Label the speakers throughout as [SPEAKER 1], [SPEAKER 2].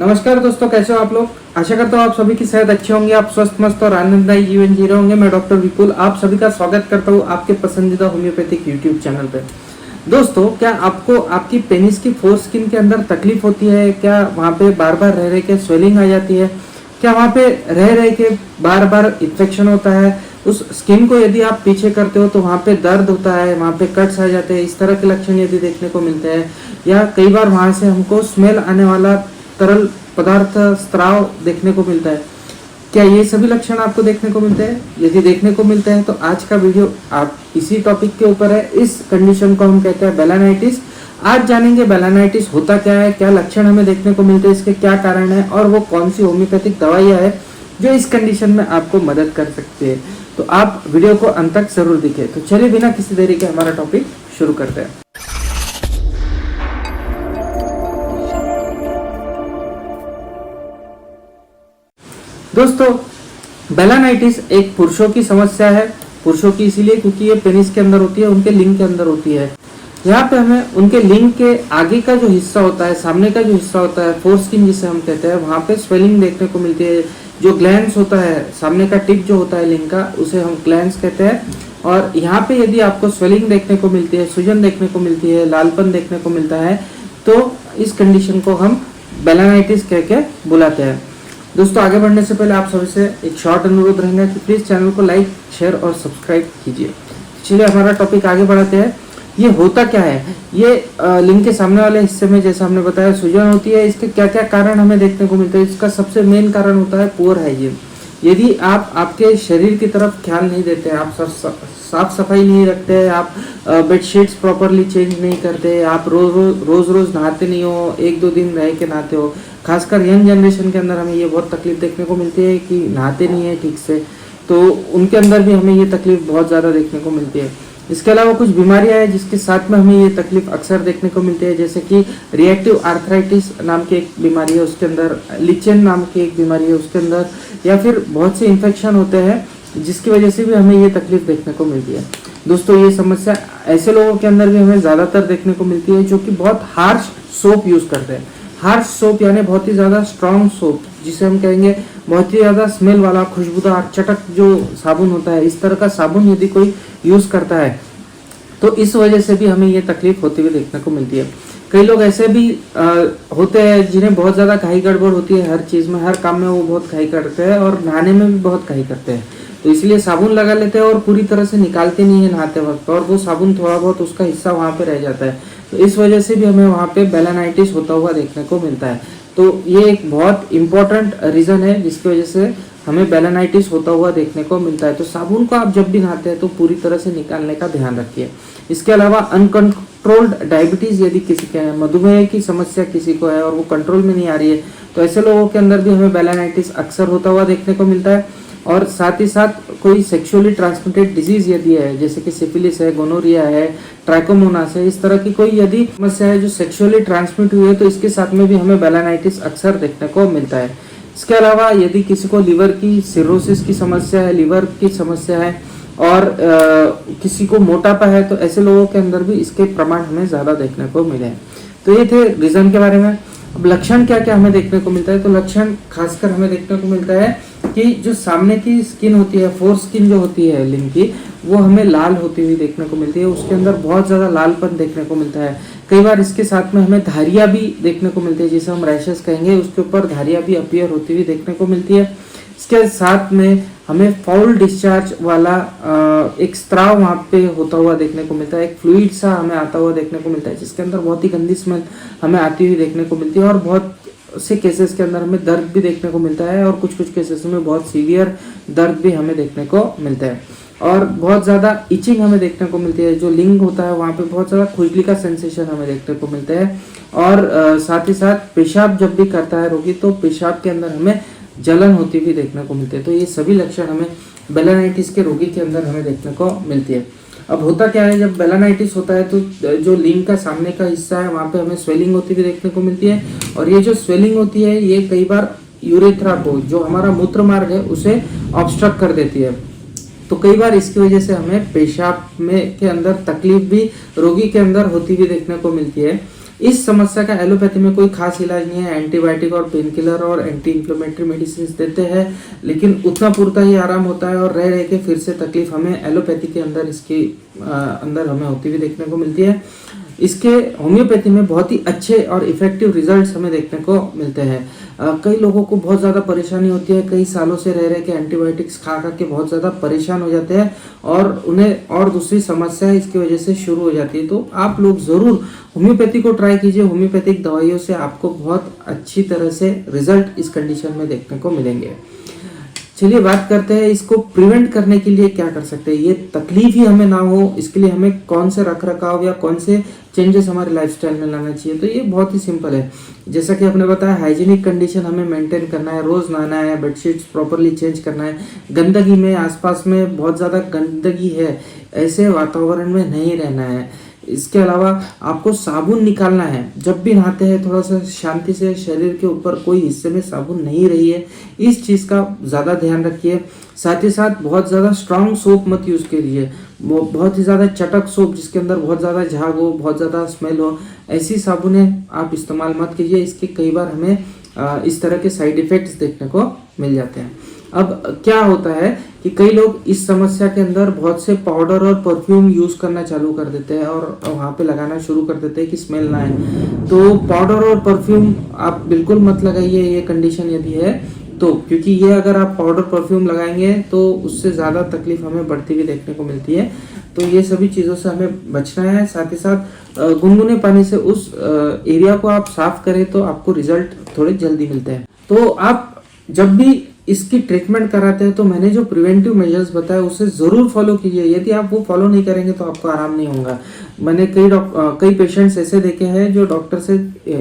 [SPEAKER 1] नमस्कार दोस्तों, कैसे हो आप लोग। आशा करता हूँ आप सभी की सेहत अच्छी होंगी, आप स्वस्थ मस्त और आनंददायी जीवन जी रहे होंगे। मैं डॉक्टर विपुल आप सभी का स्वागत करता हूँ आपके पसंदीदा होम्योपैथिक यूट्यूब चैनल पे। दोस्तों, क्या आपको आपकी पेनिस की फोर स्किन के अंदर तकलीफ होती है? क्या वहाँ पे बार बार रह रहे के स्वेलिंग आ जाती है? क्या वहाँ पे रह रहे के बार बार इन्फेक्शन होता है? उस स्किन को यदि आप पीछे करते हो तो वहाँ पे दर्द होता है, वहाँ पे कट्स आ जाते हैं, इस तरह के लक्षण यदि देखने को मिलते हैं, या कई बार वहाँ से हमको स्मेल आने वाला तरल पदार्थ स्त्राव देखने को मिलता है, क्या ये सभी लक्षण आपको देखने को मिलते हैं? यदि देखने को मिलते हैं तो आज का वीडियो आप इसी टॉपिक के ऊपर है। इस कंडीशन को हम कहते हैं बेलानाइटिस। आज जानेंगे बेलानाइटिस होता क्या है, क्या लक्षण हमें देखने को मिलते हैं, इसके क्या कारण है और वो कौन सी होम्योपैथिक दवाइयाँ है जो इस कंडीशन में आपको मदद कर सकती है। तो आप वीडियो को अंत तक जरूर दिखे। तो चलिए बिना किसी देरी के हमारा टॉपिक शुरू करते हैं। दोस्तों, बेलानाइटिस एक पुरुषों की समस्या है। पुरुषों की इसीलिए क्योंकि ये पेनिस के अंदर होती है, उनके लिंग के अंदर होती है। यहाँ पे हमें उनके लिंग के आगे का जो हिस्सा होता है, सामने का जो हिस्सा होता है, फोर स्किन जिसे हम कहते हैं, वहाँ पे स्वेलिंग देखने को मिलती है। जो ग्लैंड्स होता है, सामने का टिप जो होता है लिंग का, उसे हम ग्लैंड्स कहते हैं। और यहाँ पे यदि आपको स्वेलिंग देखने को मिलती है, सूजन देखने को मिलती है, लालपन देखने को मिलता है, तो इस कंडीशन को हम बेलानाइटिस कह के बुलाते हैं। दोस्तों, आगे बढ़ने से पहले आप सभी से एक शॉर्ट अनुरोध रहेगा कि प्लीज चैनल को लाइक, शेयर और सब्सक्राइब कीजिए। चलिए हमारा टॉपिक आगे बढ़ाते हैं। ये होता क्या है? ये लिंग के सामने वाले हिस्से में जैसे हमने बताया सूजन होती है। इसके क्या क्या कारण हमें देखने को मिलते हैं? इसका सबसे मेन कारण होता है पुअर हाइजीन। यदि आप आपके शरीर की तरफ ख्याल नहीं देते, आप साफ सफाई नहीं रखते, आप बेडशीट्स प्रॉपरली चेंज नहीं करते, आप रोज नहाते नहीं हो, एक दो दिन रह के नहाते हो। खासकर यंग जनरेशन के अंदर हमें ये बहुत तकलीफ देखने को मिलती है कि नहाते नहीं है ठीक से, तो उनके अंदर भी हमें ये तकलीफ बहुत ज़्यादा देखने को मिलती है। इसके अलावा कुछ बीमारियां हैं जिसके साथ में हमें ये तकलीफ अक्सर देखने को मिलती है, जैसे कि रिएक्टिव आर्थराइटिस नाम की एक बीमारी है, उसके अंदर लिचेन नाम की एक बीमारी है उसके अंदर, या फिर बहुत से इन्फेक्शन होते हैं जिसकी वजह से भी हमें ये तकलीफ देखने को मिलती है। दोस्तों, ये समस्या ऐसे लोगों के अंदर भी हमें ज़्यादातर देखने को मिलती है जो कि बहुत हार्श सोप यूज़ करते हैं। हार्श सोप यानी बहुत ही ज़्यादा स्ट्रॉन्ग सोप, जिसे हम कहेंगे बहुत ही ज़्यादा स्मेल वाला, खुशबूदार, चटक जो साबुन होता है, इस तरह का साबुन यदि कोई यूज़ करता है तो इस वजह से भी हमें ये तकलीफ होती हुई देखने को मिलती है। कई लोग ऐसे भी होते हैं जिन्हें बहुत ज़्यादा घाई गड़बड़ होती है, हर चीज़ में, हर काम में वो बहुत घाई करते हैं और नहाने में भी बहुत घाई करते हैं, तो इसलिए साबुन लगा लेते हैं और पूरी तरह से निकालते नहीं है नहाते वक्त, और वो साबुन थोड़ा बहुत उसका हिस्सा वहाँ पे रह जाता है, तो इस वजह से भी हमें वहाँ पे बेलानाइटिस होता हुआ देखने को मिलता है। तो ये एक बहुत इंपॉर्टेंट रीज़न है जिसकी वजह से हमें बेलानाइटिस होता हुआ देखने को मिलता है। तो साबुन को आप जब भी नहाते हैं तो पूरी तरह से निकालने का ध्यान रखिए। इसके अलावा अनकंट्रोल्ड डायबिटीज यदि किसी के है, मधुमेह की समस्या किसी को है और वो कंट्रोल में नहीं आ रही है, तो ऐसे लोगों के अंदर भी हमें बेलानाइटिस अक्सर होता हुआ देखने को मिलता है। और साथ ही साथ कोई सेक्सुअली ट्रांसमिटेड डिजीज यदि है, जैसे कि सिफिलिस है, गोनोरिया है, ट्राइकोमोनास है, इस तरह की कोई यदि समस्या है जो सेक्सुअली ट्रांसमिट हुई है, तो इसके साथ में भी हमें बेलानाइटिस अक्सर देखने को मिलता है। इसके अलावा यदि किसी को लीवर की सिरोसिस की समस्या है, लीवर की समस्या है, और किसी को मोटापा है, तो ऐसे लोगों के अंदर भी इसके प्रमाण हमें ज़्यादा देखने को मिले हैं। तो ये थे रीज़न के बारे में। अब लक्षण क्या क्या हमें देखने को मिलता है? तो लक्षण खासकर हमें देखने को मिलता है कि जो सामने की स्किन होती है, फोर स्किन जो होती है लिंग की, वो हमें लाल होती हुई देखने को मिलती है। उसके अंदर बहुत ज़्यादा लालपन देखने को मिलता है। कई बार इसके साथ में हमें धारियाँ भी देखने को मिलती है, जिसे हम रैशेस कहेंगे, उसके ऊपर धारियाँ भी अपीयर होती हुई देखने को मिलती है। इसके साथ में हमें फाउल डिस्चार्ज वाला एक स्त्राव वहाँ पे होता हुआ देखने को मिलता है, एक फ्लूइड सा हमें आता हुआ देखने को मिलता है, जिसके अंदर बहुत ही गंदी स्मेल हमें आती हुई देखने को मिलती है। और बहुत से केसेस के अंदर हमें दर्द भी देखने को मिलता है, और कुछ केसेस में बहुत सीवियर दर्द भी हमें देखने को मिलता है, और बहुत ज़्यादा इचिंग हमें देखने को मिलती है। जो लिंग होता है वहाँ पे बहुत ज़्यादा खुजली का सेंसेशन हमें देखने को मिलता है। और साथ ही साथ पेशाब जब भी करता है रोगी, तो पेशाब के अंदर हमें जलन होती हुई देखने को मिलती है। तो ये सभी लक्षण हमें बेलानाइटिस के रोगी के अंदर हमें देखने को मिलती है। अब होता क्या है, जब बेलानाइटिस होता है तो जो लिंग का सामने का हिस्सा है वहाँ पे हमें स्वेलिंग होती हुई देखने को मिलती है, और ये जो स्वेलिंग होती है ये कई बार यूरेथ्रा को, जो हमारा मूत्र मार्ग है, उसे ऑब्स्ट्रक्ट कर देती है। तो कई बार इसकी वजह से हमें पेशाब में के अंदर तकलीफ भी रोगी के अंदर होती हुई देखने को मिलती है। इस समस्या का एलोपैथी में कोई खास इलाज नहीं है। एंटीबायोटिक और पेन किलर और एंटी इन्फ्लेमेटरी मेडिसिन देते हैं, लेकिन उतना पूरता ही आराम होता है और रह रह के फिर से तकलीफ हमें एलोपैथी के अंदर इसके अंदर हमें होती हुई देखने को मिलती है। इसके होम्योपैथी में बहुत ही अच्छे और इफेक्टिव रिजल्ट्स हमें देखने को मिलते हैं। कई लोगों को बहुत ज़्यादा परेशानी होती है, कई सालों से रह रहे के एंटीबायोटिक्स खा खा के बहुत ज़्यादा परेशान हो जाते हैं और उन्हें और दूसरी समस्या इसकी वजह से शुरू हो जाती है। तो आप लोग ज़रूर होम्योपैथी को ट्राई कीजिए। होम्योपैथिक दवाइयों से आपको बहुत अच्छी तरह से रिजल्ट इस कंडीशन में देखने को मिलेंगे। चलिए बात करते हैं इसको प्रिवेंट करने के लिए क्या कर सकते हैं, ये तकलीफ ही हमें ना हो इसके लिए हमें कौन से रख रखाव या कौन से चेंजेस हमारे लाइफस्टाइल में लाना चाहिए। तो ये बहुत ही सिंपल है। जैसा कि आपने बताया, हाइजीनिक कंडीशन हमें मेंटेन करना है, रोज नहाना है, बेडशीट्स प्रॉपरली चेंज करना है, गंदगी में आसपास में बहुत ज़्यादा गंदगी है ऐसे वातावरण में नहीं रहना है। इसके अलावा आपको साबुन निकालना है। जब भी नहाते हैं थोड़ा सा शांति से, शरीर के ऊपर कोई हिस्से में साबुन नहीं रही है, इस चीज़ का ज़्यादा ध्यान रखिए। साथ ही साथ बहुत ज़्यादा स्ट्रांग सोप मत यूज़ कीजिए, बहुत ही ज़्यादा चटक सोप जिसके अंदर बहुत ज़्यादा झाग हो, बहुत ज़्यादा स्मेल हो, ऐसी साबुनें आप इस्तेमाल मत कीजिए। इसके कई बार हमें इस तरह के साइड इफ़ेक्ट्स देखने को मिल जाते हैं। अब क्या होता है कि कई लोग इस समस्या के अंदर बहुत से पाउडर और परफ्यूम यूज़ करना चालू कर देते हैं और वहाँ पे लगाना शुरू कर देते हैं कि स्मेल ना आए। तो पाउडर और परफ्यूम आप बिल्कुल मत लगाइए ये कंडीशन यदि है तो, क्योंकि ये अगर आप पाउडर परफ्यूम लगाएंगे तो उससे ज़्यादा तकलीफ हमें बढ़ती हुई देखने को मिलती है। तो ये सभी चीज़ों से हमें बचना है। साथ ही साथ गुनगुने पानी से उस एरिया को आप साफ करें तो आपको रिजल्ट थोड़े जल्दी मिलते हैं। तो आप जब भी इसकी ट्रीटमेंट कराते हैं तो मैंने जो प्रिवेंटिव मेजर्स बताया उसे ज़रूर फॉलो कीजिए। यदि आप वो फॉलो नहीं करेंगे तो आपको आराम नहीं होगा। मैंने कई पेशेंट्स ऐसे देखे हैं जो डॉक्टर से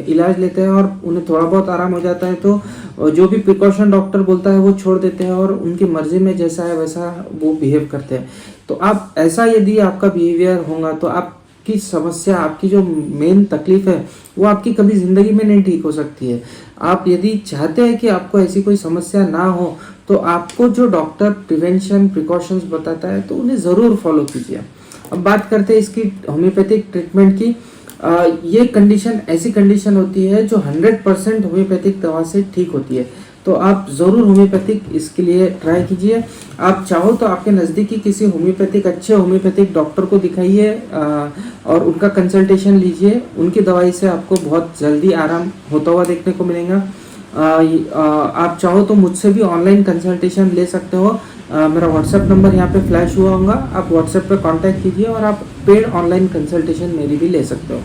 [SPEAKER 1] इलाज लेते हैं और उन्हें थोड़ा बहुत आराम हो जाता है तो जो भी प्रिकॉशन डॉक्टर बोलता है वो छोड़ देते हैं और उनकी मर्जी में जैसा है वैसा वो बिहेव करते हैं। तो आप ऐसा यदि आपका बिहेवियर होगा तो आपकी समस्या, आपकी जो मेन तकलीफ है वो आपकी कभी ज़िंदगी में नहीं ठीक हो सकती है। आप यदि चाहते हैं कि आपको ऐसी कोई समस्या ना हो तो आपको जो डॉक्टर प्रिवेंशन प्रिकॉशंस बताता है तो उन्हें ज़रूर फॉलो कीजिए। अब बात करते हैं इसकी होम्योपैथिक ट्रीटमेंट की। ये कंडीशन ऐसी कंडीशन होती है जो 100% होम्योपैथिक दवा से ठीक होती है। तो आप ज़रूर होम्योपैथिक इसके लिए ट्राई कीजिए। आप चाहो तो आपके नज़दीकी किसी होम्योपैथिक अच्छे होम्योपैथिक डॉक्टर को दिखाइए और उनका कंसल्टेशन लीजिए। उनकी दवाई से आपको बहुत जल्दी आराम होता हुआ देखने को मिलेगा। आप चाहो तो मुझसे भी ऑनलाइन कंसल्टेशन ले सकते हो। मेरा व्हाट्सएप नंबर यहाँ पे फ्लैश हुआ होगा, आप व्हाट्सएप पे कांटेक्ट कीजिए और आप पेड ऑनलाइन कंसल्टेशन मेरी भी ले सकते हो।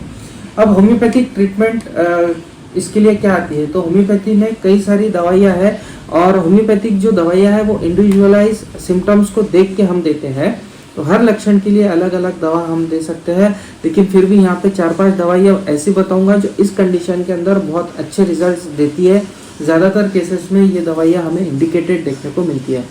[SPEAKER 1] अब होम्योपैथिक ट्रीटमेंट इसके लिए क्या आती है, तो होम्योपैथी में कई सारी दवाइयाँ हैं और होम्योपैथिक जो दवाइयाँ हैं वो इंडिविजुअलाइज सिम्टम्स को देख के हम देते हैं। तो हर लक्षण के लिए अलग अलग दवा हम दे सकते हैं, लेकिन फिर भी यहाँ पे 4-5 दवाइयाँ ऐसी बताऊंगा जो इस कंडीशन के अंदर बहुत अच्छे रिजल्ट्स देती है। ज़्यादातर केसेस में ये दवाइयाँ हमें इंडिकेटेड देखने को मिलती है।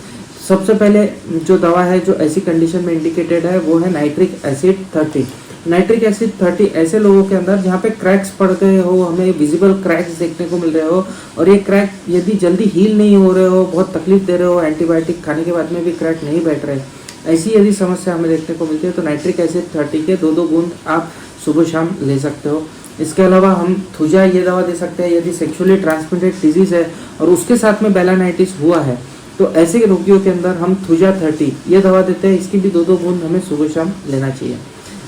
[SPEAKER 1] सबसे पहले जो दवा है जो ऐसी कंडीशन में इंडिकेटेड है वो है नाइट्रिक एसिड 30। नाइट्रिक एसिड 30 ऐसे लोगों के अंदर जहाँ पे क्रैक्स पड़ गए हो, हमें विजिबल क्रैक्स देखने को मिल रहे हो और ये क्रैक यदि जल्दी हील नहीं हो रहे हो, बहुत तकलीफ दे रहे हो, एंटीबायोटिक खाने के बाद में भी क्रैक नहीं बैठ रहे, ऐसी यदि समस्या हमें देखने को मिलती है तो नाइट्रिक एसिड 30 के 2-2 बूंद आप सुबह शाम ले सकते हो। इसके अलावा हम थुजा ये दवा दे सकते हैं यदि सेक्सुअली ट्रांसमिटेड डिजीज़ है और उसके साथ में बेलानाइटिस हुआ है तो ऐसे रोगियों के अंदर हम थुजा 30 ये दवा देते हैं। इसकी भी 2-2 बूंद हमें सुबह शाम लेना चाहिए।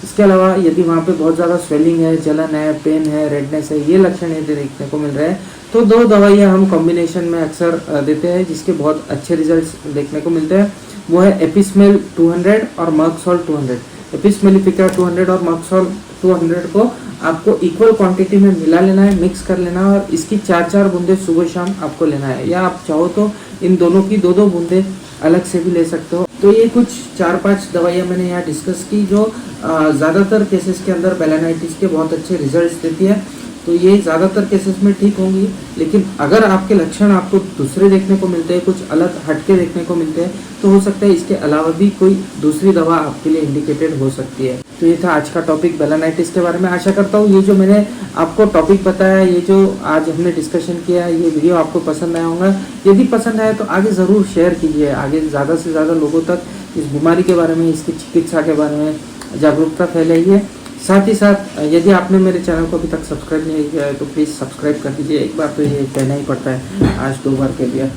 [SPEAKER 1] इसके अलावा यदि वहाँ पे बहुत ज़्यादा स्वेलिंग है, जलन है, पेन है, रेडनेस है, ये लक्षण यदि देखने को मिल रहे हैं तो 2 दवाइयाँ हम कॉम्बिनेशन में अक्सर देते हैं जिसके बहुत अच्छे रिजल्ट्स देखने को मिलते हैं। वो है एपिस्मेल 200 और मर्कसॉल 200। एपिस्मेलिफिका 200 और मर्कसॉल 200 को आपको इक्वल क्वांटिटी में मिला लेना है, मिक्स कर लेना है और इसकी 4-4 बूंदे सुबह शाम आपको लेना है, या आप चाहो तो इन दोनों की 2-2 बूंदे अलग से भी ले सकते हो। तो ये कुछ 4-5 दवाइयाँ मैंने यहाँ डिस्कस की जो ज़्यादातर केसेस के अंदर बेलानाइटिस के बहुत अच्छे रिजल्ट्स देती है। तो ये ज़्यादातर केसेस में ठीक होंगी, लेकिन अगर आपके लक्षण आपको दूसरे देखने को मिलते हैं, कुछ अलग हटके देखने को मिलते हैं तो हो सकता है इसके अलावा भी कोई दूसरी दवा आपके लिए इंडिकेटेड हो सकती है। तो ये था आज का टॉपिक बेलानाइटिस के बारे में। आशा करता हूँ ये जो मैंने आपको टॉपिक बताया, ये जो आज हमने डिस्कशन किया, ये वीडियो आपको पसंद आया होगा। यदि पसंद आया तो आगे ज़रूर शेयर कीजिए, आगे ज़्यादा से ज़्यादा लोगों तक इस बीमारी के बारे में, इसकी चिकित्सा के बारे में जागरूकता फैलाइए। साथ ही साथ यदि आपने मेरे चैनल को अभी तक सब्सक्राइब नहीं किया है तो प्लीज़ सब्सक्राइब कर दीजिए। एक बार तो ये कहना ही पड़ता है, आज 2 बार कह दिया।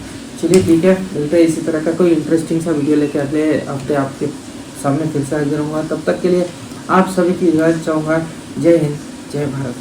[SPEAKER 1] चलिए ठीक है, मिलते हैं इसी तरह का कोई इंटरेस्टिंग सा वीडियो लेके अगले हफ्ते आपके सामने फिर से हाजिर होऊंगा। तब तक के लिए आप सभी की इजाज़त चाहूँगा। जय हिंद, जय भारत।